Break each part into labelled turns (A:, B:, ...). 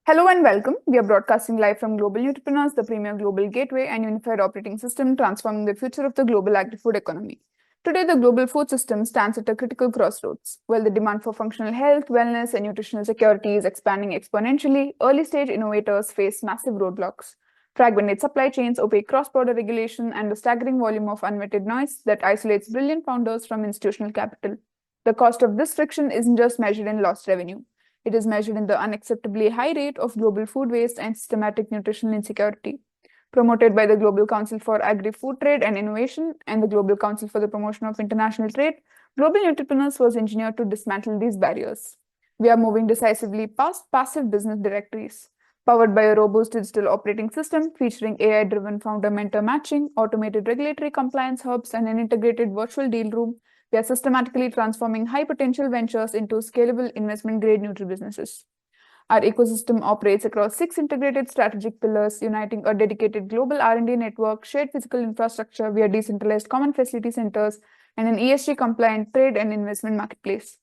A: Hello and welcome. We are broadcasting live from GlobalNutriPreneurs, the premier global gateway and unified operating system transforming the future of the global agri-food economy. Today, the global food system stands at a critical crossroads. While the demand for functional health, wellness, and nutritional security is expanding exponentially, early-stage innovators face massive roadblocks. Fragmented supply chains, opaque cross-border regulation, and the staggering volume of unvetted noise that isolates brilliant founders from institutional capital. The cost of this friction isn't just measured in lost revenue. It is measured in the unacceptably high rate of global food waste and systematic nutritional insecurity. Promoted by the Global Council for Agri-Food Trade and Innovation and the Global Council for the Promotion of International Trade, Global Nutripreneurs was engineered to dismantle these barriers. We are moving decisively past passive business directories. Powered by a robust digital operating system featuring AI-driven founder-mentor matching, automated regulatory compliance hubs, and an integrated virtual deal room, we are systematically transforming high-potential ventures into scalable investment-grade nutri-businesses. Our ecosystem operates across 6 integrated strategic pillars, uniting a dedicated global R&D network, shared physical infrastructure via decentralized common facility centers, and an ESG-compliant trade and investment marketplace.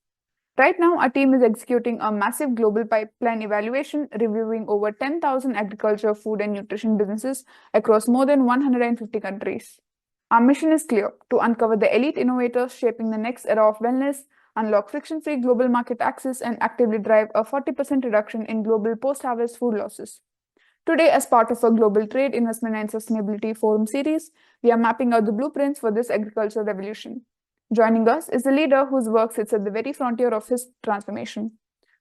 A: Right now, our team is executing a massive global pipeline evaluation, reviewing over 10,000 agriculture, food, and nutrition businesses across more than 150 countries. Our mission is clear: to uncover the elite innovators shaping the next era of wellness, unlock friction-free global market access, and actively drive a 40% reduction in global post-harvest food losses. Today, as part of a Global Trade, Investment, and Sustainability Forum series, we are mapping out the blueprints for this agricultural revolution. Joining us is a leader whose work sits at the very frontier of his transformation.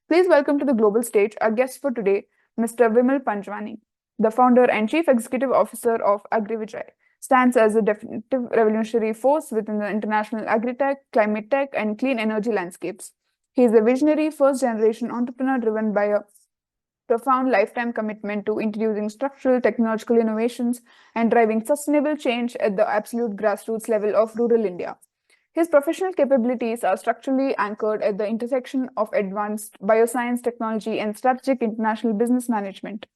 A: Please welcome to the global stage our guest for today, Mr. Vimal Panjwani, the founder and chief executive officer of AgriVijay, stands as a definitive revolutionary force within the international agri-tech, climate tech, and clean energy landscapes. He is a visionary first-generation entrepreneur driven by a profound lifetime commitment to introducing structural technological innovations and driving sustainable change at the absolute grassroots level of rural India. His professional capabilities are structurally anchored at the intersection of advanced bioscience technology and strategic international business management.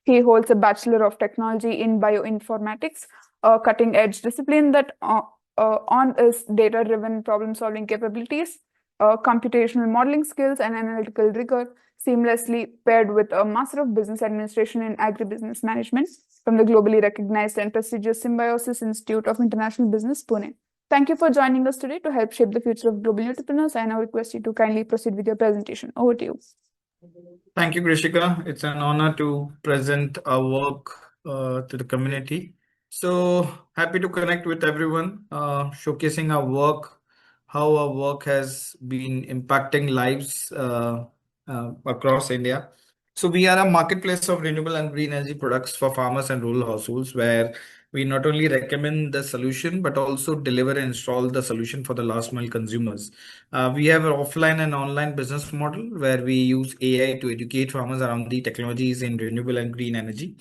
A: He holds a Bachelor of Technology in Bioinformatics, a cutting-edge discipline that on his data-driven problem-solving capabilities, computational modeling skills, and analytical rigor, seamlessly paired with a Master of Business Administration in Agribusiness Management from the globally recognized and prestigious Symbiosis Institute of International Business, Pune. Thank you for joining us today to help shape the future of global entrepreneurs. I now request you to kindly proceed with your presentation. Over to you.
B: Thank you, Grishika. It's an honor to present our work to the community. So happy to connect with everyone, showcasing our work, how our work has been impacting lives across India. So we are a marketplace of renewable and green energy products for farmers and rural households, where we not only recommend the solution, but also deliver and install the solution for the last mile consumers. We have an offline and online business model where we use AI to educate farmers around the technologies in renewable and green energy.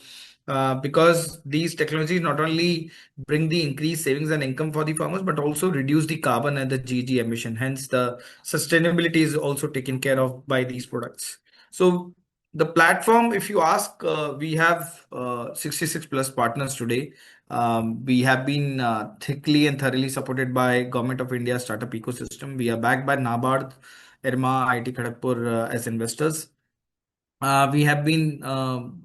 B: Because these technologies not only bring the increased savings and income for the farmers, but also reduce the carbon and the GHG emission. Hence, the sustainability is also taken care of by these products. So the platform, if you ask, we have 66 plus partners today. We have been thickly and thoroughly supported by Government of India startup ecosystem. We are backed by NABARD, IRMA, IIT Kharagpur as investors. We have been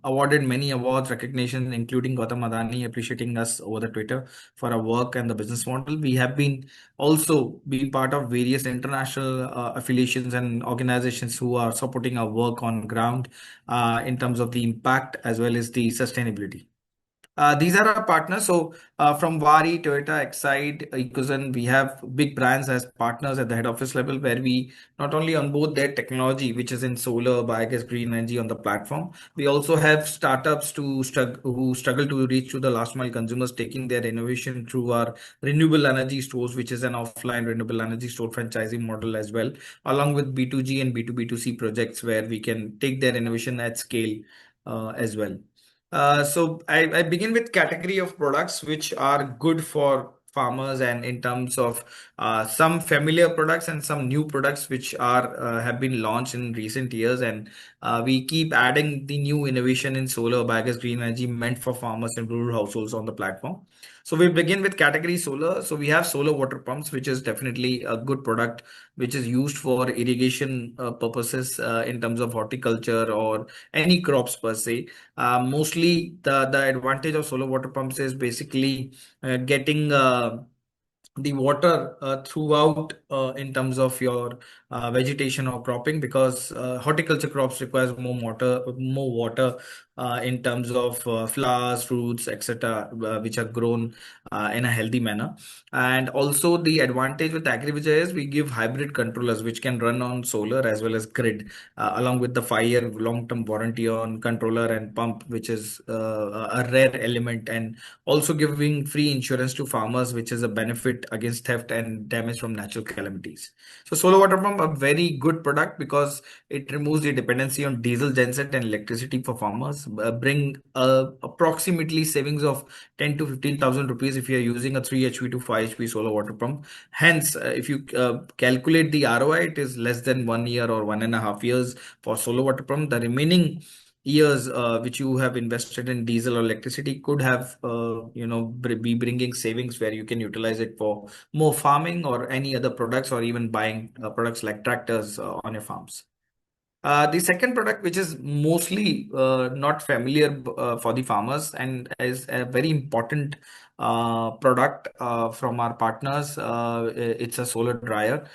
B: awarded many awards, recognition, including Gautam Adani appreciating us over the Twitter for our work and the business model. We have been also been part of various international affiliations and organizations who are supporting our work on ground in terms of the impact as well as the sustainability. These are our partners. So from Wari, Toyota, Exide, Ecozen, we have big brands as partners at the head office level, where we not only onboard their technology, which is in solar, biogas, green energy on the platform. We also have startups who struggle to reach to the last mile consumers, taking their innovation through our renewable energy stores, which is an offline renewable energy store franchising model as well, along with B2G and B2B2C projects where we can take their innovation at scale as well. So I begin with category of products which are good for farmers and in terms of some familiar products and some new products which are have been launched in recent years, and we keep adding the new innovation in solar, biogas, green energy meant for farmers and rural households on the platform. So we begin with category solar. So we have solar water pumps, which is definitely a good product, which is used for irrigation purposes in terms of horticulture or any crops per se. Mostly the advantage of solar water pumps is basically getting the water throughout in terms of your vegetation or cropping, because horticulture crops requires more water in terms of flowers, fruits, etc., which are grown in a healthy manner. And also the advantage with AgriVijay is we give hybrid controllers which can run on solar as well as grid, along with the 5-year long-term warranty on controller and pump, which is a rare element, and also giving free insurance to farmers, which is a benefit against theft and damage from natural calamities. So solar water pump, a very good product because it removes the dependency on diesel genset and electricity for farmers, bring approximately savings of 10 to 15,000 rupees if you are using a 3 HP to 5 HP solar water pump. Hence, if you calculate the ROI, it is less than 1 year or 1.5 years for solar water pump. The remaining years which you have invested in diesel or electricity could have be bringing savings where you can utilize it for more farming or any other products, or even buying products like tractors on your farms. The second product, which is mostly not familiar for the farmers and is a very important product from our partners, it's a solar dryer.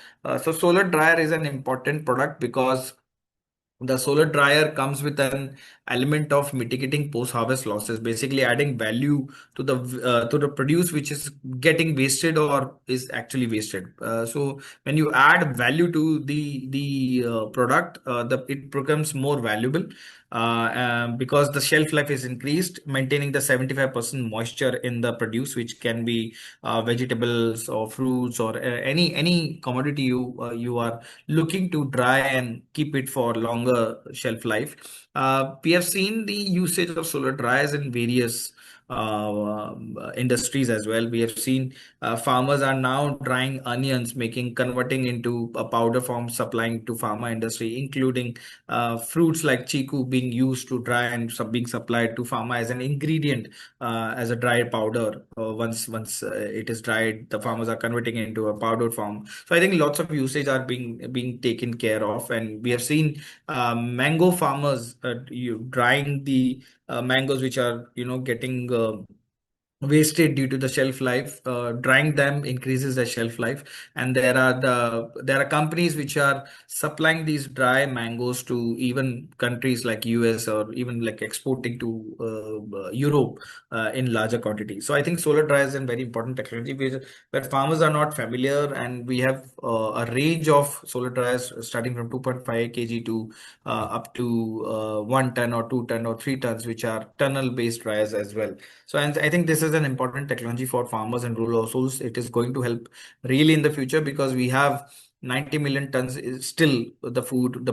B: So solar dryer is an important product because the solar dryer comes with an element of mitigating post-harvest losses, basically adding value to the produce which is getting wasted or is actually wasted. So when you add value to the product, it becomes more valuable because the shelf life is increased, maintaining the 75% moisture in the produce, which can be vegetables or fruits or any commodity you are looking to dry and keep it for longer shelf life. We have seen the usage of solar dryers in various industries as well. We have seen farmers are now drying onions, converting into a powder form, supplying to pharma industry, including fruits like chiku being used to dry and being supplied to pharma as an ingredient, as a dry powder. Once it is dried, the farmers are converting it into a powdered form. So I think lots of usage are being taken care of, and we have seen mango farmers drying the mangoes which are getting wasted due to the shelf life. Drying them increases the shelf life, and there are companies which are supplying these dry mangoes to even countries like US, or even like exporting to Europe in larger quantities. So I think solar dryer is a very important technology where farmers are not familiar, and we have a range of solar dryers starting from 2.5 kg to up to 1 ton or 2 ton or 3 tons, which are tunnel based dryers as well. So and I think this is an important technology for farmers and rural households. It is going to help really in the future, because we have 90 million tons is still the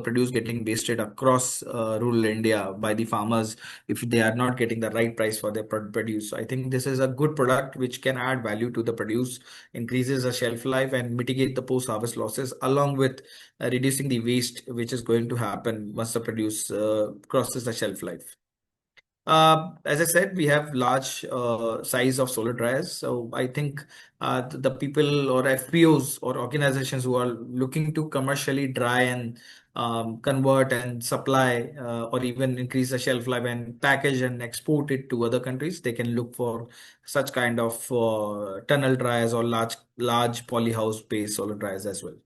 B: produce getting wasted across rural India by the farmers if they are not getting the right price for their produce. So I think this is a good product which can add value to the produce, increases the shelf life, and mitigate the post-harvest losses, along with reducing the waste which is going to happen once the produce crosses the shelf life. As I said, we have large size of solar dryers. So I think the people or FPOs or organizations who are looking to commercially dry and convert and supply, or even increase the shelf life and package and export it to other countries, they can look for such kind of tunnel dryers or large polyhouse based solar dryers as well.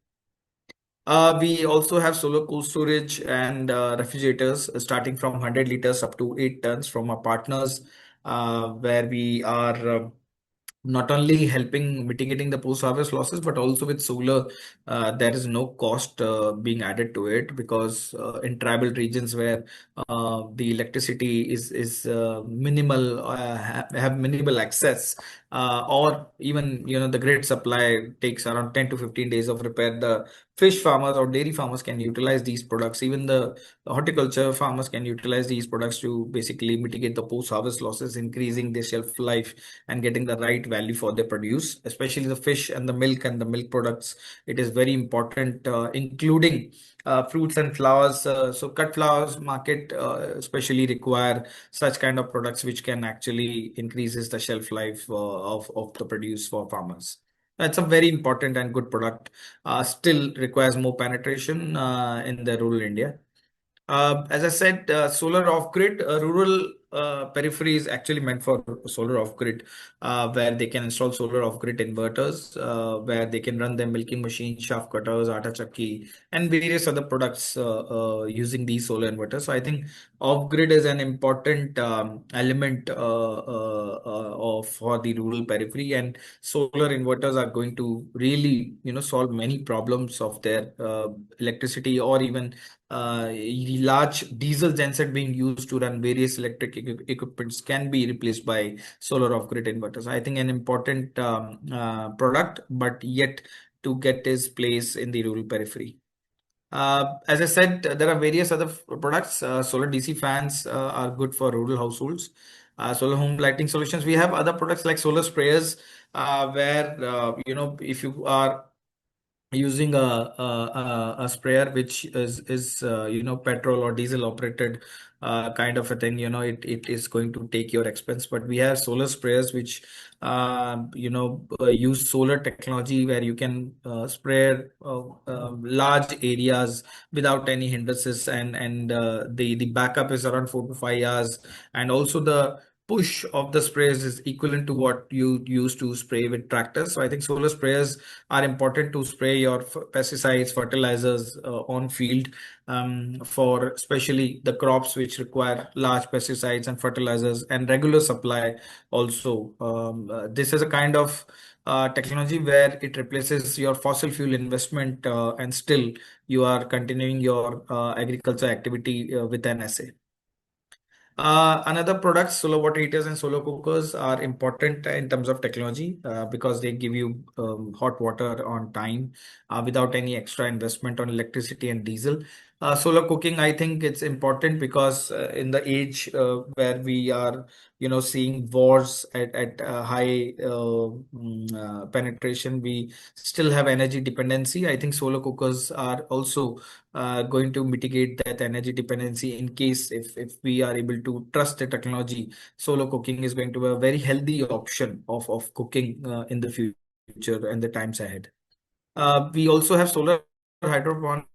B: We also have solar cold storage and refrigerators starting from 100 liters up to 8 tons from our partners, where we are not only helping mitigating the post-harvest losses, but also with solar, there is no cost being added to it, because in tribal regions where the electricity is minimal, have minimal access, or even the grid supply takes around 10 to 15 days of repair. The fish farmers or dairy farmers can utilize these products. Even the horticulture farmers can utilize these products to basically mitigate the post-harvest losses, increasing their shelf life and getting the right value for their produce, especially the fish and the milk products. It is very important, including fruits and flowers. So cut flowers market especially require such kind of products which can actually increases the shelf life of the produce for farmers. That's a very important and good product. Still requires more penetration in the rural India. As I said, solar off-grid, rural periphery is actually meant for solar off-grid, where they can install solar off-grid inverters, where they can run their milking machine, shaft cutters, atta chakki, and various other products using these solar inverters. So I think off-grid is an important element for the rural periphery, and solar inverters are going to really, solve many problems of their electricity, or even large diesel genset being used to run various electric equipments can be replaced by solar off-grid inverters. I think an important product, but yet to get its place in the rural periphery. As I said, there are various other products. Solar DC fans are good for rural households. Solar home lighting solutions. We have other products like solar sprayers, where if you are using a sprayer which is petrol or diesel operated kind of a thing, it is going to take your expense. But we have solar sprayers which use solar technology, where you can spray large areas without any hindrances, and the backup is around 4 to 5 hours, and also the push of the sprays is equivalent to what you used to spray with tractors. So I think solar sprayers are important to spray your pesticides, fertilizers on field, for especially the crops which require large pesticides and fertilizers and regular supply also. This is a kind of technology where it replaces your fossil fuel investment, and still you are continuing your agriculture activity with an SA. Another products, solar water heaters and solar cookers are important in terms of technology, because they give you hot water on time without any extra investment on electricity and diesel. Solar cooking, I think it's important because in the age where we are, seeing wars at high penetration, we still have energy dependency. I think solar cookers are also going to mitigate that energy dependency in case if we are able to trust the technology. Solar cooking is going to be a very healthy option of cooking in the future and the times ahead. We also have solar hydroponics.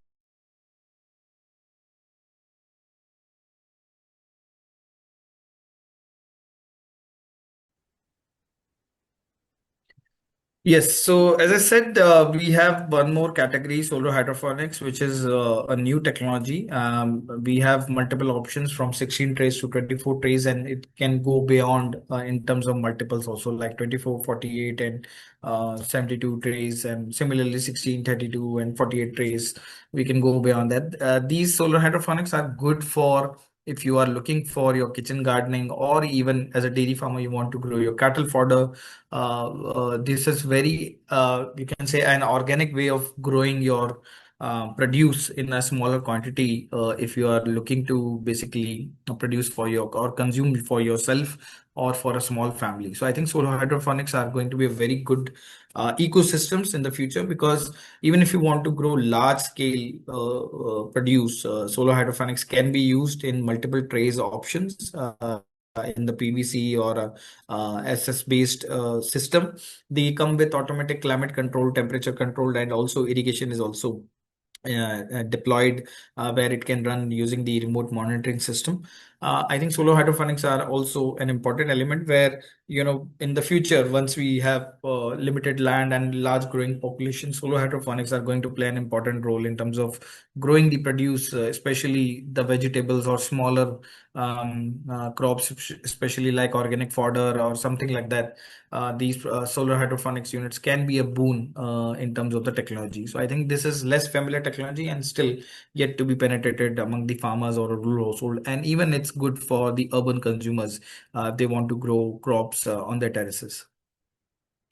B: Yes, so as I said, we have one more category, solar hydroponics, which is a new technology. We have multiple options from 16 trays to 24 trays, and it can go beyond in terms of multiples also, like 24, 48, and 72 trays, and similarly 16, 32, and 48 trays. We can go beyond that. These solar hydroponics are good for if you are looking for your kitchen gardening, or even as a dairy farmer, you want to grow your cattle fodder. This is very, you can say, an organic way of growing your produce in a smaller quantity, if you are looking to basically produce for your or consume for yourself or for a small family. So I think solar hydroponics are going to be a very good ecosystems in the future, because even if you want to grow large scale produce, solar hydroponics can be used in multiple trays options. In the PVC or a SS based system. They come with automatic climate control, temperature control, and also irrigation is also deployed, where it can run using the remote monitoring system. I think solar hydroponics are also an important element where, in the future, once we have limited land and large growing population, solar hydroponics are going to play an important role in terms of growing the produce, especially the vegetables or smaller crops, especially like organic fodder or something like that. These solar hydroponics units can be a boon in terms of the technology. So I think this is less familiar technology and still yet to be penetrated among the farmers or a rural household. And even it's good for the urban consumers. They want to grow crops on their terraces.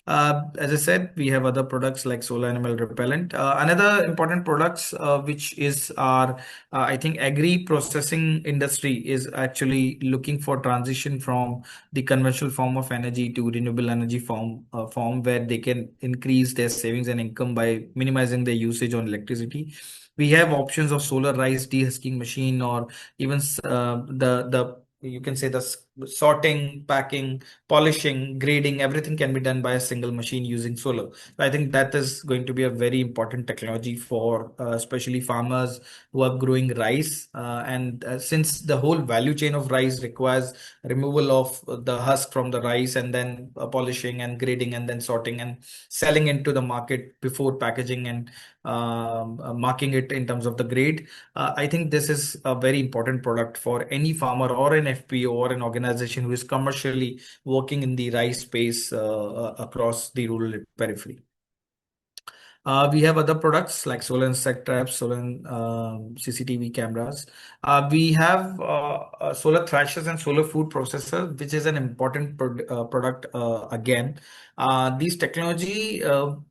B: As I said, we have other products like solar animal repellent. Another important products, which is our, I think, agri processing industry is actually looking for transition from the conventional form of energy to renewable energy form where they can increase their savings and income by minimizing their usage on electricity. We have options of solar rice dehusking machine, or even the you can say the sorting, packing, polishing, grading, everything can be done by a single machine using solar. I think that is going to be a very important technology for especially farmers who are growing rice. And since the whole value chain of rice requires removal of the husk from the rice, and then polishing and grading and then sorting and selling into the market before packaging and marking it in terms of the grade. I think this is a very important product for any farmer or an FPO or an organization who is commercially working in the rice space across the rural periphery. We have other products like solar insect traps, solar CCTV cameras. We have solar thrashers and solar food processors, which is an important product again. These technology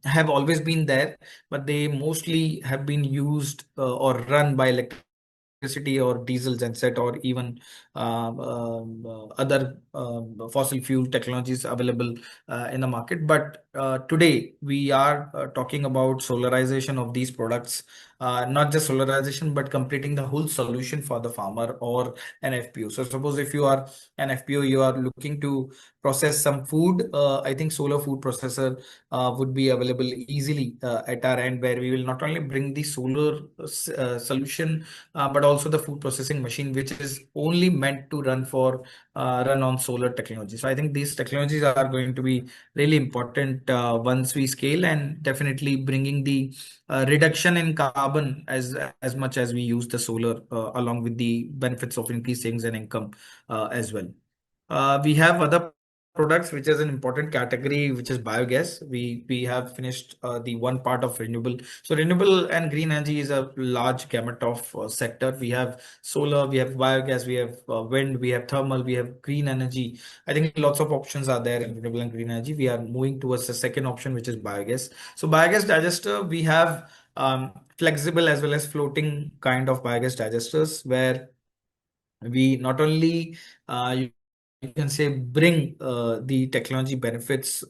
B: have always been there, but they mostly have been used or run by electricity or diesel genset, or even other fossil fuel technologies available in the market. But today we are talking about solarization of these products, not just solarization, but completing the whole solution for the farmer or an FPO. So suppose if you are an FPO, you are looking to process some food, I think solar food processor would be available easily at our end, where we will not only bring the solar solution, but also the food processing machine, which is only meant to run on solar technology. So I think these technologies are going to be really important once we scale, and definitely bringing the reduction in carbon as much as we use the solar, along with the benefits of increased savings and income as well. We have other products, which is an important category, which is biogas. We have finished the one part of renewable. So renewable and green energy is a large gamut of sector. We have solar, we have biogas, we have wind, we have thermal, we have green energy. I think lots of options are there in renewable and green energy. We are moving towards the second option, which is biogas. So biogas digester, we have flexible as well as floating kind of biogas digesters, where we not only you can say bring the technology benefits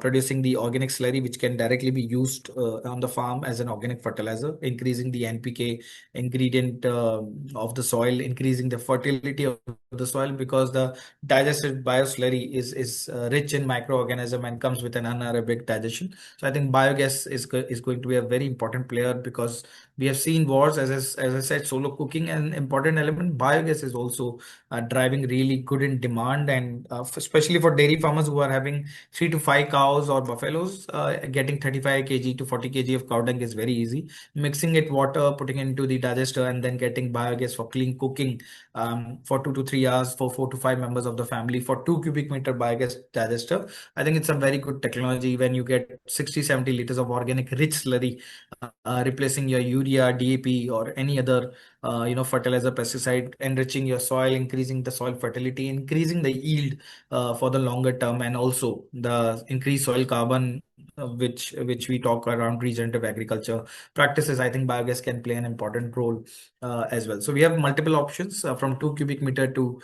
B: producing the organic slurry, which can directly be used on the farm as an organic fertilizer, increasing the NPK ingredient of the soil, increasing the fertility of the soil, because the digested bioslurry is rich in microorganism and comes with an anaerobic digestion. So I think biogas is going to be a very important player, because we have seen wars, as I said, solo cooking an important element. Biogas is also driving really good in demand, and especially for dairy farmers who are having 3 to 5 cows or buffaloes, getting 35 kg to 40 kg of cow dung is very easy. Mixing it water, putting it into the digester, and then getting biogas for clean cooking for 2 to 3 hours for 4 to 5 members of the family for 2 cubic meter biogas digester. I think it's a very good technology when you get 60-70 liters of organic rich slurry, replacing your urea, DAP, or any other fertilizer, pesticide, enriching your soil, increasing the soil fertility, increasing the yield for the longer term, and also the increased soil carbon, which we talk around regenerative agriculture practices. I think biogas can play an important role as well. So we have multiple options from 2 cubic meter to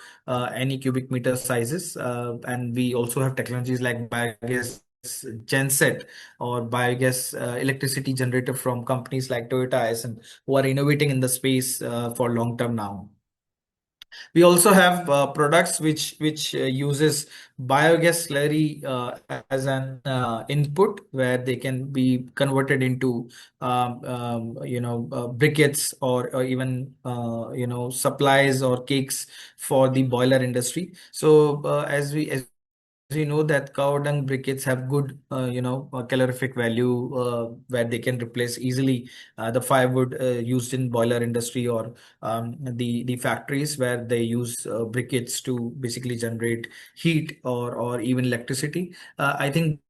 B: any cubic meter sizes, and we also have technologies like biogas genset or biogas electricity generator from companies like Toyota, and who are innovating in the space for long term now. We also have products which uses biogas slurry as an input, where they can be converted into briquettes, or even supplies or cakes for the boiler industry. So as we know that cow dung briquettes have good calorific value, where they can replace easily the firewood used in boiler industry, or the factories where they use briquettes to basically generate heat or even electricity. I think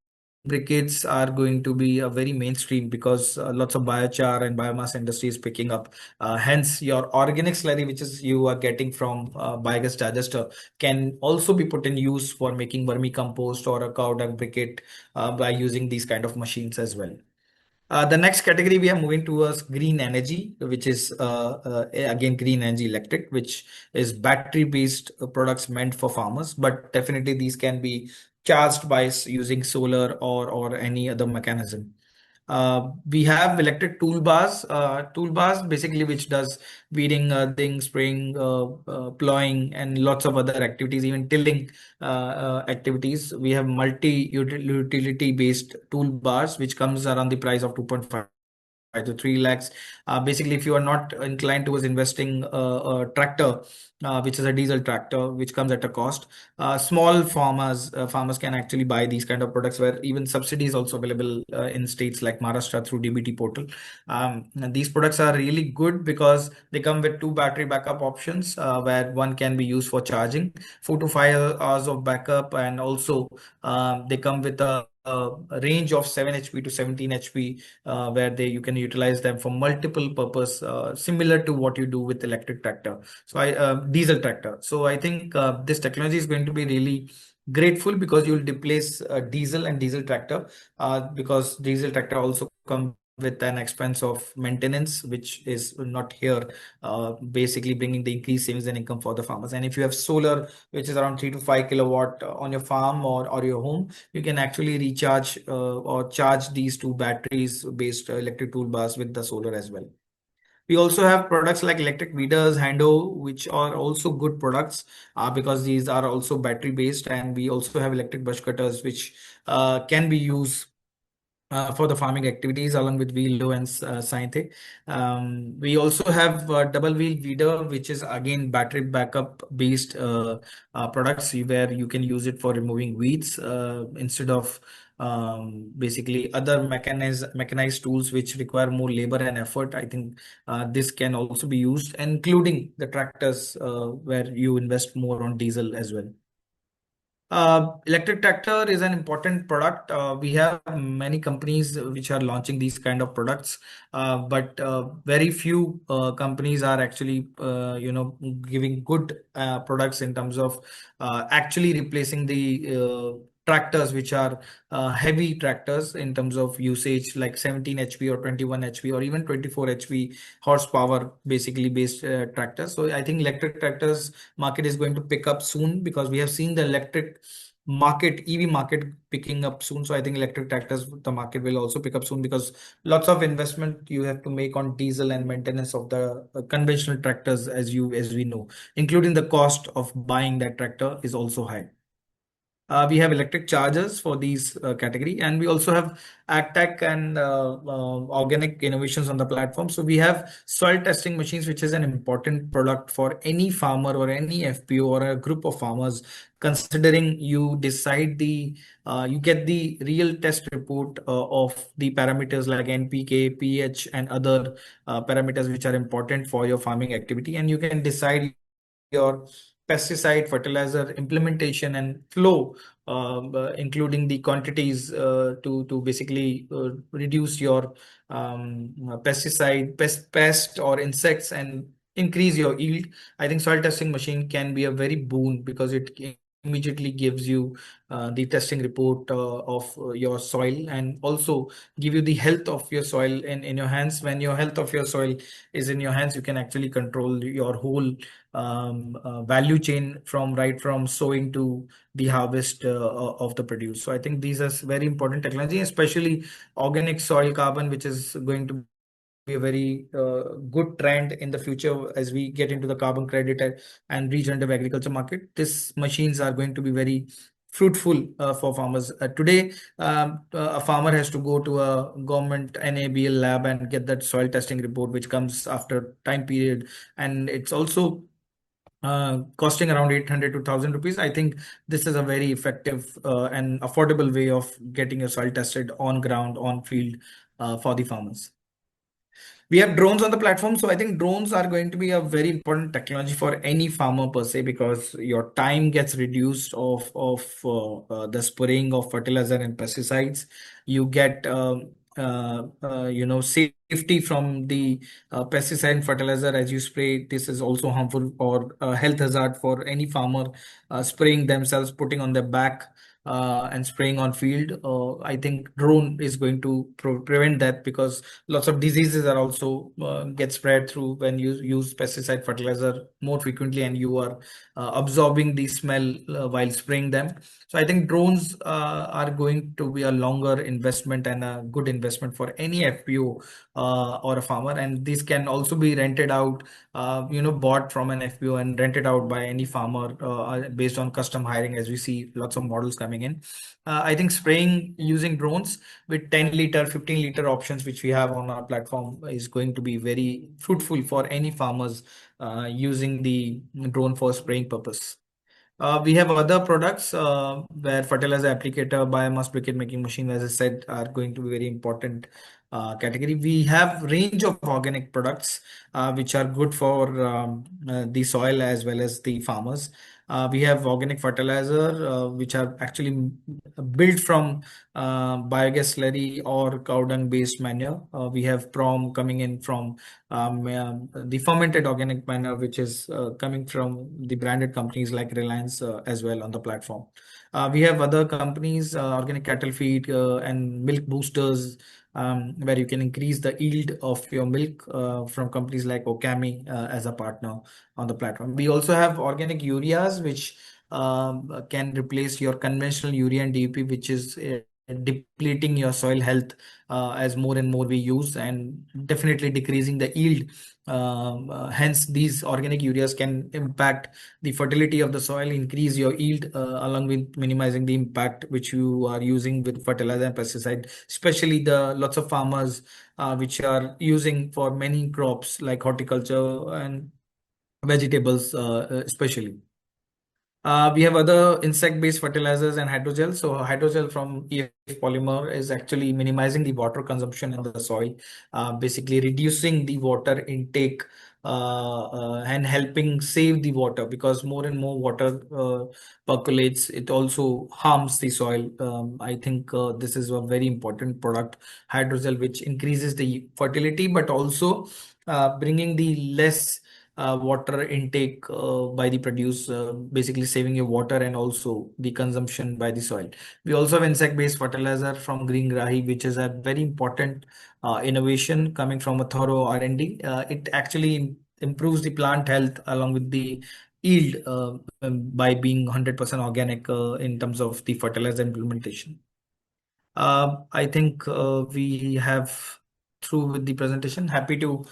B: briquettes are going to be a very mainstream because lots of biochar and biomass industry is picking up. Hence, your organic slurry, which is you are getting from biogas digester, can also be put in use for making vermicompost or a cow dung briquette by using these kind of machines as well. The next category we are moving towards green energy, which is again green energy electric, which is battery-based products meant for farmers. But definitely these can be charged by using solar or any other mechanism. We have electric toolbars basically which does weeding, spraying, plowing, and lots of other activities, even tilling activities. We have multi-utility based toolbars which comes around the price of 2.5 to 3 lakhs. Basically, if you are not inclined towards investing a tractor, which is a diesel tractor, which comes at a cost, small farmers can actually buy these kind of products where even subsidy is also available in states like Maharashtra through DBT portal. And these products are really good because they come with two battery backup options, where one can be used for charging, 4 to 5 hours of backup, and also they come with a range of 7 HP to 17 HP, where you can utilize them for multiple purpose, similar to what you do with electric tractor. So diesel tractor. So I think this technology is going to be really grateful because you'll replace diesel and diesel tractor, because diesel tractor also come with an expense of maintenance, which is not here, basically bringing the increased savings and income for the farmers. And if you have solar, which is around 3 to 5 kilowatt on your farm or your home, you can actually recharge or charge these two batteries based electric toolbars with the solar as well. We also have products like electric weeders, hando, which are also good products because these are also battery based. And we also have electric brush cutters, which can be used for the farming activities along with wheel and scythe. We also have double wheel weeder, which is again battery backup based products where you can use it for removing weeds instead of basically other mechanized tools which require more labor and effort. I think this can also be used, including the tractors where you invest more on diesel as well. Electric tractor is an important product. We have many companies which are launching these kind of products, but very few companies are actually, giving good products in terms of actually replacing the tractors, which are heavy tractors in terms of usage, like 17 HP or 21 HP or even 24 HP horsepower, basically based tractors. So I think electric tractors market is going to pick up soon because we have seen the electric market, EV market picking up soon. So I think electric tractors, the market will also pick up soon because lots of investment you have to make on diesel and maintenance of the conventional tractors, as we know, including the cost of buying that tractor is also high. We have electric chargers for these category, and we also have agtech and organic innovations on the platform. So we have soil testing machines, which is an important product for any farmer or any FPO or a group of farmers. Considering you decide you get the real test report of the parameters like NPK, pH, and other parameters which are important for your farming activity, and you can decide your pesticide, fertilizer implementation and flow, including the quantities to basically reduce your pest or insects and increase your yield. I think soil testing machine can be a very boon because it immediately gives you the testing report of your soil, and also give you the health of your soil in your hands. When your health of your soil is in your hands, you can actually control your whole value chain from sowing to the harvest of the produce. So I think these are very important technology, especially organic soil carbon, which is going to be a very good trend in the future as we get into the carbon credit and regenerative agriculture market. These machines are going to be very fruitful for farmers. Today, a farmer has to go to a government NABL lab and get that soil testing report, which comes after time period, and it's also costing around 800 to 1000 rupees. I think this is a very effective and affordable way of getting your soil tested on ground, on field, for the farmers. We have drones on the platform, so I think drones are going to be a very important technology for any farmer per se, because your time gets reduced of the spraying of fertilizer and pesticides. You get safety from the pesticide and fertilizer as you spray. This is also harmful or a health hazard for any farmer spraying themselves, putting on their back and spraying on field. I think drone is going to prevent that, because lots of diseases are also get spread through when you use pesticide fertilizer more frequently, and you are absorbing the smell while spraying them. So I think drones are going to be a longer investment and a good investment for any FPO or a farmer. And these can also be rented out, bought from an FPO and rented out by any farmer based on custom hiring, as we see lots of models coming in. I think spraying using drones with 10-liter, 15-liter options, which we have on our platform, is going to be very fruitful for any farmers using the drone for spraying purpose. We have other products where fertilizer applicator, biomass briquette making machine, as I said, are going to be very important category. We have range of organic products which are good for the soil as well as the farmers. We have organic fertilizer which are actually built from biogas slurry or cow dung based manure. We have prom coming in from the fermented organic manure, which is coming from the branded companies like Reliance as well on the platform. We have other companies, organic cattle feed and milk boosters, where you can increase the yield of your milk from companies like Okami as a partner on the platform. We also have organic ureas, which can replace your conventional urea and DAP, which is depleting your soil health as more and more we use, and definitely decreasing the yield. Hence, these organic ureas can impact the fertility of the soil, increase your yield, along with minimizing the impact which you are using with fertilizer and pesticide, especially the lots of farmers which are using for many crops like horticulture and vegetables, especially. We have other insect-based fertilizers and hydrogel. So hydrogel from EF polymer is actually minimizing the water consumption in the soil, basically reducing the water intake and helping save the water, because more and more water percolates. It also harms the soil. I think this is a very important product, hydrogel, which increases the fertility, but also bringing the less water intake by the produce, basically saving your water and also the consumption by the soil. We also have insect-based fertilizer from Green Grahi, which is a very important innovation coming from a thorough R&D. It actually improves the plant health along with the yield by being 100% organic in terms of the fertilizer implementation. I think we have through with the presentation. Happy to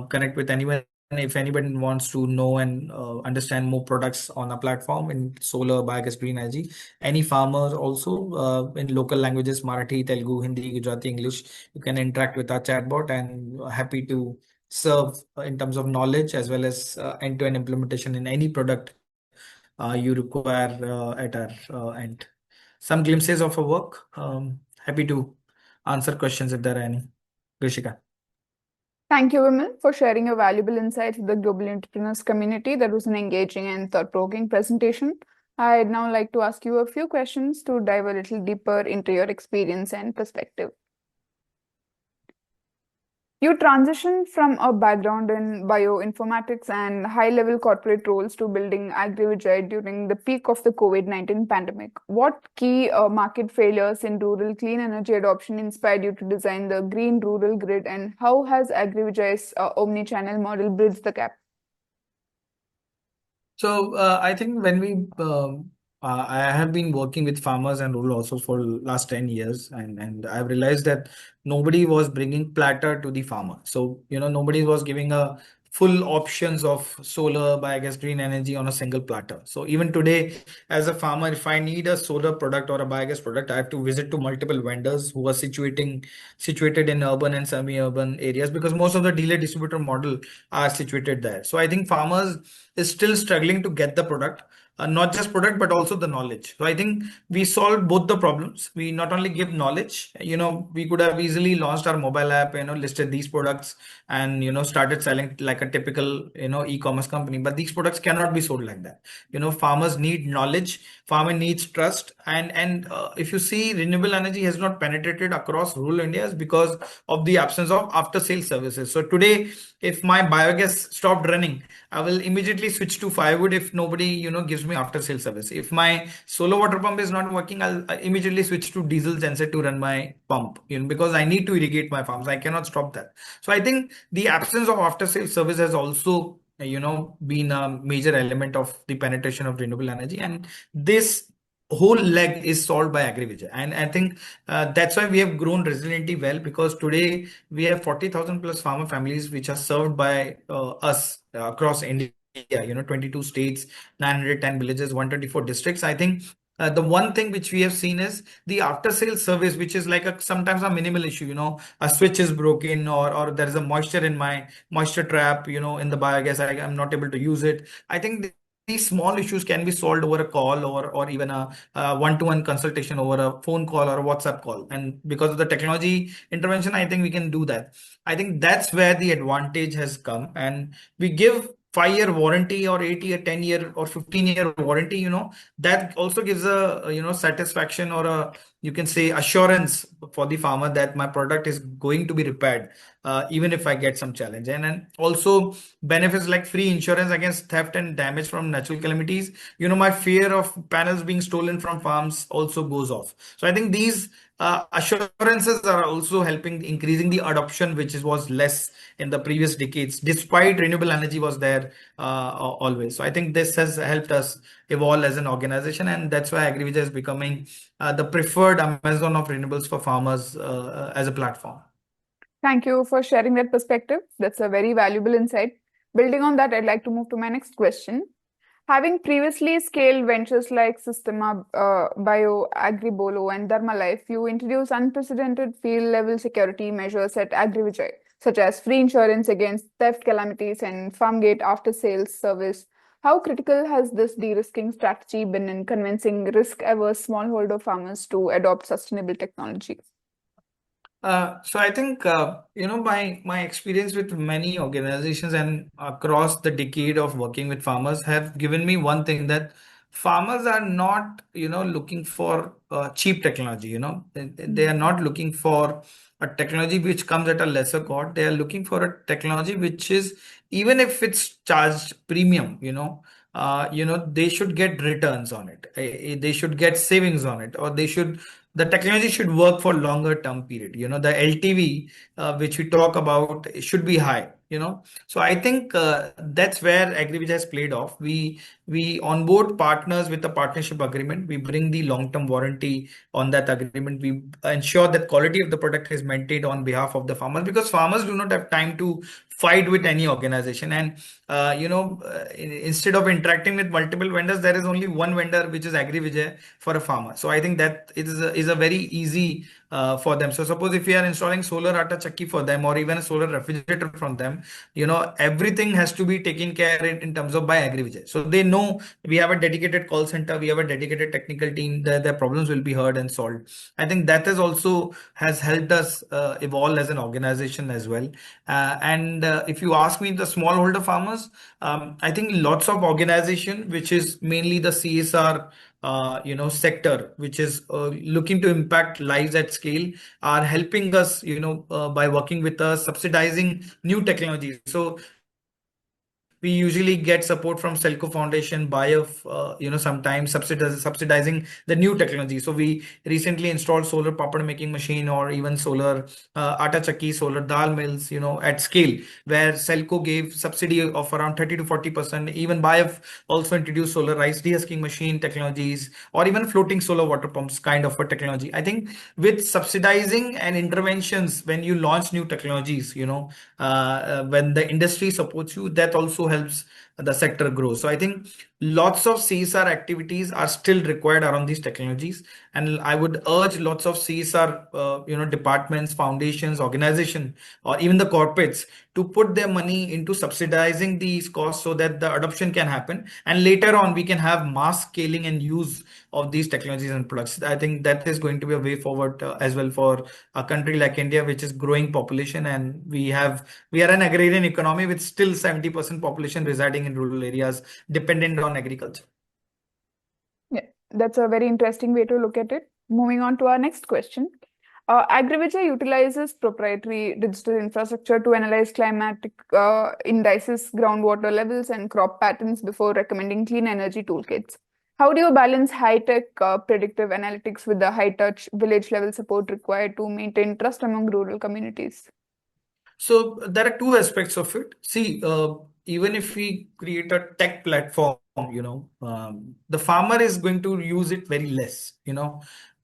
B: connect with anyone if anybody wants to know and understand more products on our platform in solar, biogas, green energy. Any farmers also in local languages, Marathi, Telugu, Hindi, Gujarati, English, you can interact with our chatbot, and happy to serve in terms of knowledge as well as end-to-end implementation in any product you require at our end. Some glimpses of our work. Happy to answer questions if there are any. Grishika.
A: Thank you, Vimal, for sharing your valuable insights with the Global Entrepreneurs community. That was an engaging and thought-provoking presentation. I'd now like to ask you a few questions to dive a little deeper into your experience and perspective. You transitioned from a background in bioinformatics and high-level corporate roles to building AgriVijay during the peak of the COVID-19 pandemic. What key market failures in rural clean energy adoption inspired you to design the green rural grid, and how has AgriVijay's omni-channel model bridged the gap?
B: So I think I have been working with farmers and rural also for last 10 years, and I've realized that nobody was bringing platter to the farmer. So, nobody was giving a full options of solar, biogas, green energy on a single platter. So even today, as a farmer, if I need a solar product or a biogas product, I have to visit to multiple vendors who are situated in urban and semi-urban areas, because most of the dealer distributor model are situated there. So I think farmers is still struggling to get the product. not just product, but also the knowledge. So I think we solved both the problems. We not only give knowledge, we could have easily launched our mobile app, listed these products and, started selling like a typical, e-commerce company. But these products cannot be sold like that. Farmers need knowledge, farmer needs trust. And if you see, renewable energy has not penetrated across rural India is because of the absence of after sales services. So today, if my biogas stopped running, I will immediately switch to firewood if nobody, gives me after sales service. If my solar water pump is not working, I'll immediately switch to diesel genset to run my pump, because I need to irrigate my farms. I cannot stop that. So I think the absence of after sales service has also, been a major element of the penetration of renewable energy. And this whole leg is solved by AgriVijay. And I think that's why we have grown resiliently well, because today we have 40,000 plus farmer families which are served by us across India, 22 states, 910 villages, 124 districts. I think the one thing which we have seen is the after sales service, which is like sometimes a minimal issue, a switch is broken, or there is a moisture in my moisture trap, in the biogas, I'm not able to use it. I think these small issues can be solved over a call, or even a one-to-one consultation over a phone call or a WhatsApp call. And because of the technology intervention, I think we can do that. I think that's where the advantage has come. And we give 5-year warranty, or 8-year, 10-year, or 15-year warranty. That also gives a satisfaction, or a, you can say, assurance for the farmer that my product is going to be repaired, even if I get some challenge. And also benefits like free insurance against theft and damage from natural calamities. My fear of panels being stolen from farms also goes off. So I think these assurances are also helping increasing the adoption, which was less in the previous decades, despite renewable energy was there always. So I think this has helped us evolve as an organization, and that's why AgriVijay is becoming the preferred Amazon of renewables for farmers as a platform.
A: Thank you for sharing that perspective. That's a very valuable insight. Building on that, I'd like to move to my next question. Having previously scaled ventures like Systema, Bio, AgriBolo, and Dharmalife, you introduced unprecedented field-level security measures at AgriVijay, such as free insurance against theft calamities and farmgate after-sales service. How critical has this de-risking strategy been in convincing risk-averse smallholder farmers to adopt sustainable technology?
B: So I think my experience with many organizations and across the decade of working with farmers have given me one thing, that farmers are not looking for cheap technology. They are not looking for a technology which comes at a lesser cost. They are looking for a technology which is, even if it's charged premium, they should get returns on it. They should get savings on it, or the technology should work for longer term period. The LTV which we talk about should be high. So I think that's where AgriVijay has played off. We onboard partners with a partnership agreement. We bring the long-term warranty on that agreement. We ensure that quality of the product is maintained on behalf of the farmers, because farmers do not have time to fight with any organization. And instead of interacting with multiple vendors, there is only one vendor, which is AgriVijay, for a farmer. So I think that is a very easy for them. So suppose if we are installing solar atta chakki for them, or even a solar refrigerator from them, everything has to be taken care in terms of by AgriVijay. So they know we have a dedicated call center, we have a dedicated technical team, their problems will be heard and solved. I think that has helped us evolve as an organization as well. And if you ask me, the smallholder farmers, I think lots of organization, which is mainly the CSR sector, which is looking to impact lives at scale, are helping us, by working with us, subsidizing new technologies. So we usually get support from Selco Foundation by sometimes subsidizing the new technology. So we recently installed solar papad making machine, or even solar atta chakki, solar dal mills, at scale, where Selco gave subsidy of around 30 to 40%. Even BioF also introduced solar rice de-husking machine technologies, or even floating solar water pumps kind of a technology. I think with subsidizing and interventions, when you launch new technologies, when the industry supports you, that also helps the sector grow. So I think lots of CSR activities are still required around these technologies, and I would urge lots of CSR, departments, foundations, organization, or even the corporates to put their money into subsidizing these costs so that the adoption can happen, and later on we can have mass scaling and use of these technologies and products. I think that is going to be a way forward as well for a country like India, which is growing population, and we are an agrarian economy with still 70% population residing in rural areas dependent on agriculture.
A: Yeah, that's a very interesting way to look at it. Moving on to our next question. AgriVijay utilizes proprietary digital infrastructure to analyze climatic indices, groundwater levels, and crop patterns before recommending clean energy toolkits. How do you balance high-tech predictive analytics with the high-touch village-level support required to maintain trust among rural communities?
B: So there are two aspects of it. See, even if we create a tech platform, the farmer is going to use it very less,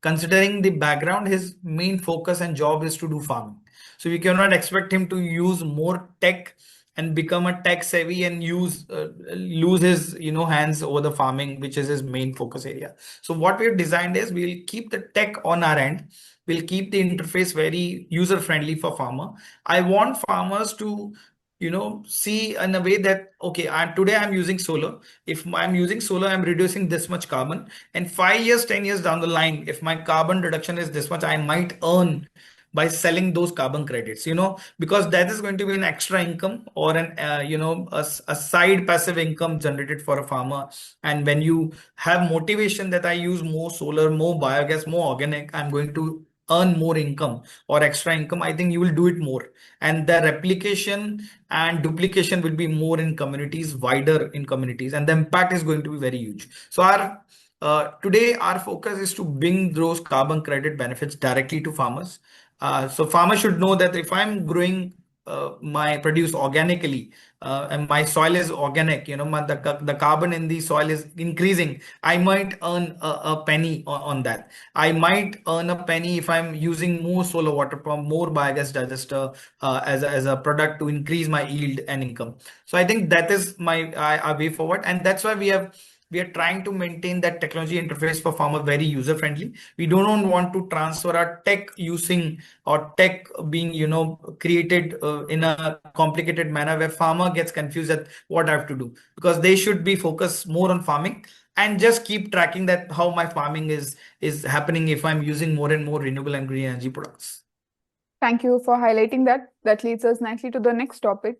B: considering the background, his main focus and job is to do farming. So we cannot expect him to use more tech and become a tech savvy and lose his, hands over the farming, which is his main focus area. So what we've designed is we'll keep the tech on our end. We'll keep the interface very user friendly for farmer. I want farmers to, see in a way that, okay, today I'm using solar. If I'm using solar, I'm reducing this much carbon. And 5 years, 10 years down the line, if my carbon reduction is this much, I might earn by selling those carbon credits, because that is going to be an extra income or a side passive income generated for a farmer. And when you have motivation that I use more solar, more biogas, more organic, I'm going to earn more income or extra income, I think you will do it more, and the replication and duplication will be more in communities, wider in communities, and the impact is going to be very huge. So our today our focus is to bring those carbon credit benefits directly to farmers. So farmers should know that if I'm growing my produce organically, and my soil is organic, the carbon in the soil is increasing, I might earn a penny on that. I might earn a penny if I'm using more solar water pump, more biogas digester as a product to increase my yield and income. So I think that is our way forward, and that's why we are trying to maintain that technology interface for farmer very user friendly. We don't want to transfer our tech using or tech being, created in a complicated manner where farmer gets confused at what I have to do, because they should be focused more on farming and just keep tracking that how my farming is happening if I'm using more and more renewable and green energy products.
A: Thank you for highlighting that. That leads us nicely to the next topic.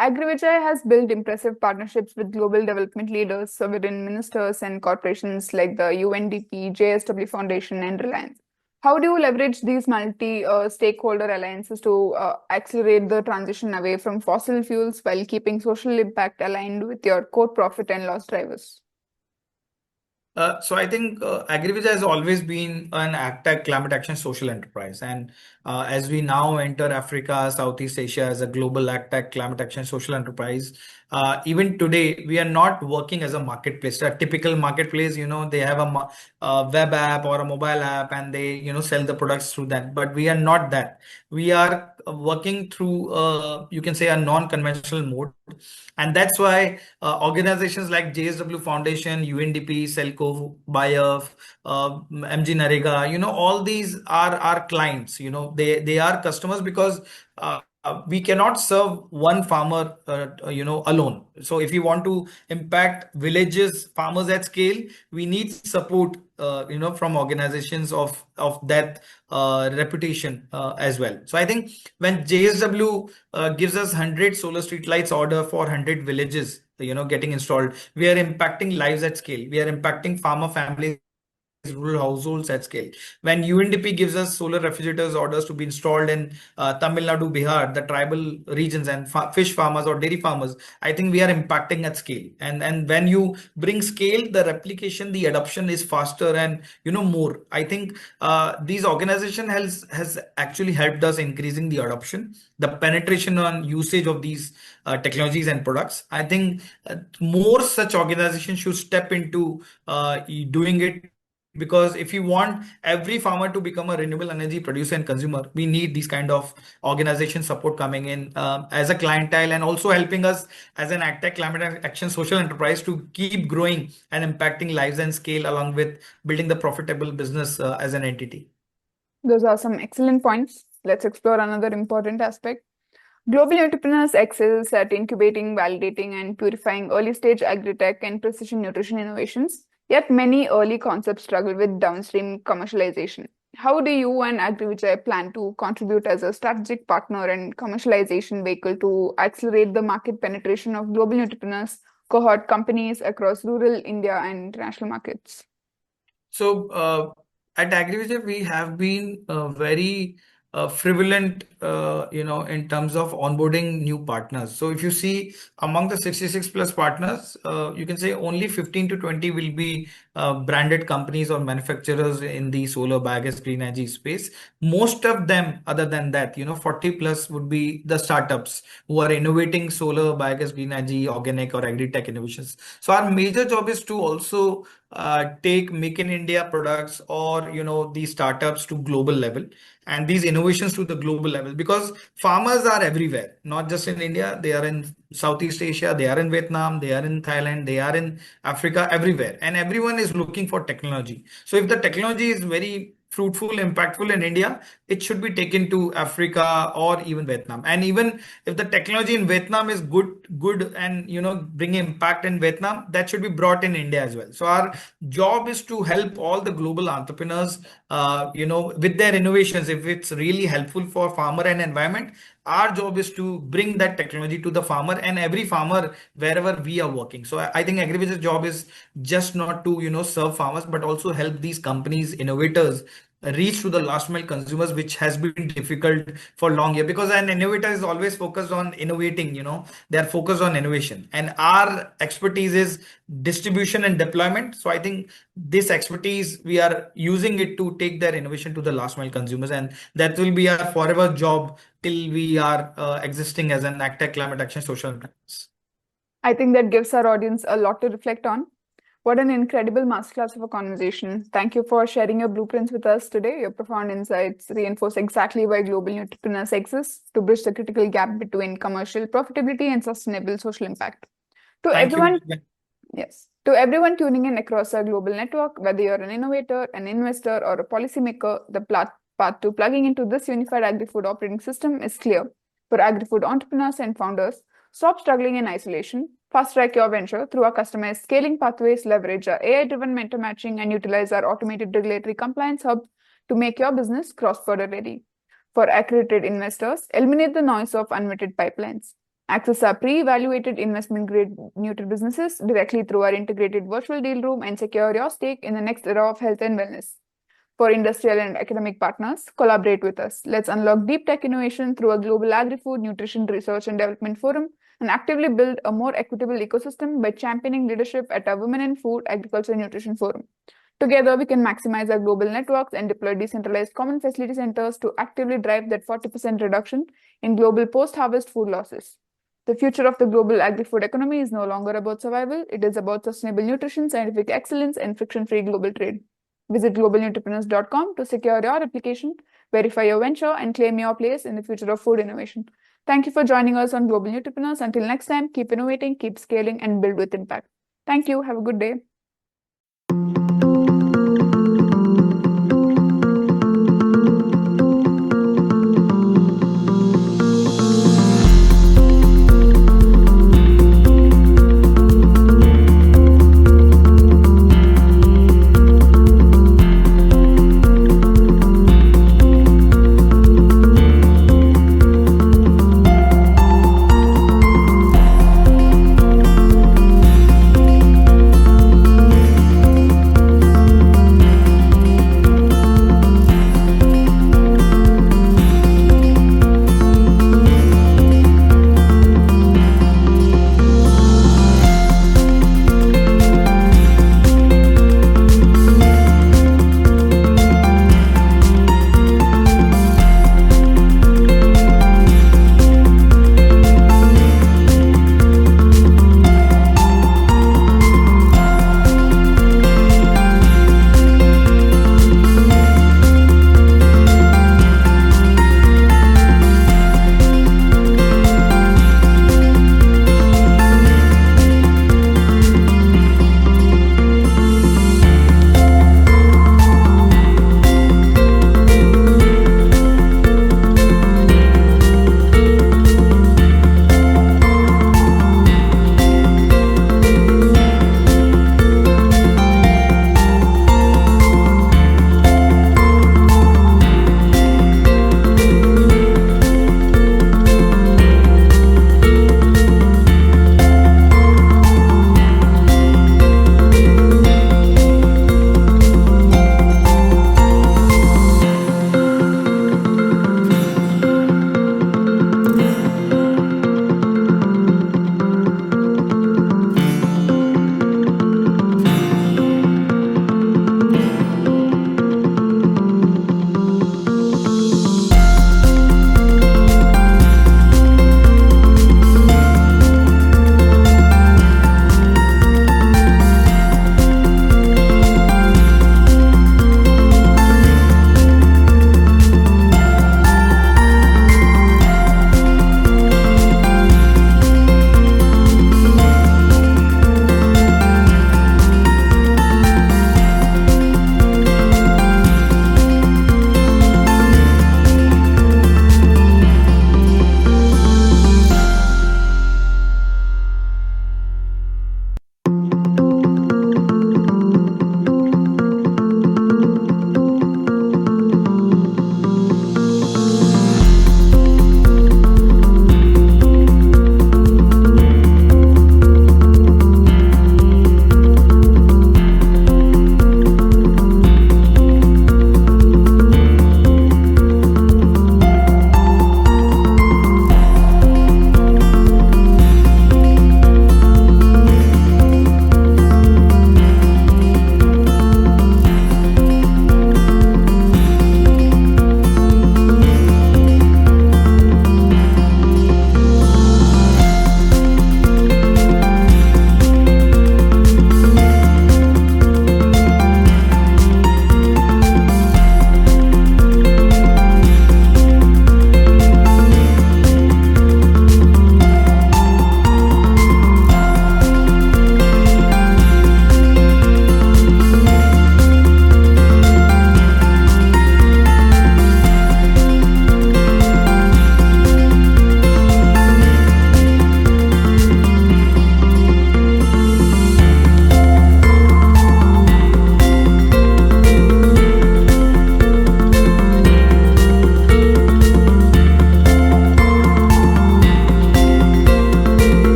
A: AgriVijay has built impressive partnerships with global development leaders, sovereign ministers, and corporations like the UNDP, JSW Foundation, and Reliance. How do you leverage these multi-stakeholder alliances to accelerate the transition away from fossil fuels while keeping social impact aligned with your core profit and loss drivers?
B: So I think AgriVijay has always been an AgTech climate action social enterprise, and as we now enter Africa, Southeast Asia as a global AgTech climate action social enterprise, even today we are not working as a marketplace. A typical marketplace, they have a web app or a mobile app, and they sell the products through that. But we are not that. We are working through you can say a non-conventional mode, and that's why organizations like JSW Foundation, UNDP, Selco, Bayer, MG Narega, all these are our clients. They are customers because we cannot serve one farmer, alone. So if you want to impact villages, farmers at scale, we need support, from organizations of that reputation as well. So I think when JSW gives us 100 solar street lights order for 100 villages, getting installed, we are impacting lives at scale. We are impacting farmer families, rural households at scale. When UNDP gives us solar refrigerators orders to be installed in Tamil Nadu, Bihar, the tribal regions, and fish farmers or dairy farmers, I think we are impacting at scale. And when you bring scale, the replication, the adoption is faster and more. I think these organization has actually helped us increasing the adoption, the penetration on usage of these technologies and products. I think more such organizations should step into doing it Because if you want every farmer to become a renewable energy producer and consumer, we need these kind of organization support coming in as a clientele, and also helping us as an AgTech climate action social enterprise to keep growing and impacting lives and scale, along with building the profitable business as an entity.
A: Those are some excellent points. Let's explore another important aspect. Global Entrepreneurs excels at incubating, validating, and purifying early-stage agri-tech and precision nutrition innovations. Yet many early concepts struggle with downstream commercialization. How do you and AgriVijay plan to contribute as a strategic partner and commercialization vehicle to accelerate the market penetration of global entrepreneurs cohort companies across rural India and international markets?
B: So at AgriVijay, we have been very prevalent, in terms of onboarding new partners. So if you see among the 66 plus partners, you can say only 15 to 20 will be branded companies or manufacturers in the solar biogas green energy space. Most of them, other than that, 40 plus would be the startups who are innovating solar biogas green energy, organic or agri-tech innovations. So our major job is to also take make in India products, or these startups to global level, and these innovations to the global level, because farmers are everywhere, not just in India. They are in Southeast Asia, they are in Vietnam, they are in Thailand, they are in Africa, everywhere, and everyone is looking for technology. So if the technology is very fruitful, impactful in India, it should be taken to Africa or even Vietnam. And even if the technology in Vietnam is good and bring impact in Vietnam, that should be brought in India as well. So our job is to help all the global entrepreneurs, with their innovations. If it's really helpful for farmer and environment, our job is to bring that technology to the farmer and every farmer wherever we are working. So I think AgriVijay's job is just not to serve farmers, but also help these companies, innovators, reach to the last mile consumers, which has been difficult for long year, because an innovator is always focused on innovating. They are focused on innovation, and our expertise is distribution and deployment. So I think this expertise, we are using it to take their innovation to the last mile consumers, and that will be our forever job till we are existing as an AgTech climate action social enterprise.
A: I think that gives our audience a lot to reflect on. What an incredible masterclass of a conversation. Thank you for sharing your blueprints with us today. Your profound insights reinforce exactly why global entrepreneurs exist, to bridge the critical gap between commercial profitability and sustainable social impact. To
B: Thank
A: everyone,
B: you.
A: yes, to everyone tuning in across our global network, whether you're an innovator, an investor, or a policymaker, the path to plugging into this unified agri-food operating system is clear. For agri-food entrepreneurs and founders, stop struggling in isolation. Fast-track your venture through our customized scaling pathways, leverage our AI-driven mentor matching, and utilize our automated regulatory compliance hub to make your business cross-border ready. For accredited investors, eliminate the noise of unvetted pipelines. Access our pre-evaluated investment-grade neutral businesses directly through our integrated virtual deal room and secure your stake in the next era of health and wellness. For industrial and academic partners, collaborate with us. Let's unlock deep tech innovation through a global agri-food nutrition research and development forum, and actively build a more equitable ecosystem by championing leadership at our Women in Food, Agriculture, and Nutrition Forum. Together, we can maximize our global networks and deploy decentralized common facility centers to actively drive that 40% reduction in global post-harvest food losses. The future of the global agri-food economy is no longer about survival. It is about sustainable nutrition, scientific excellence, and friction-free global trade. Visit globalnutripreneurs.com to secure your application, verify your venture, and claim your place in the future of food innovation. Thank you for joining us on Global Nutripreneurs. Until next time, keep innovating, keep scaling, and build with impact. Thank you. Have a good day.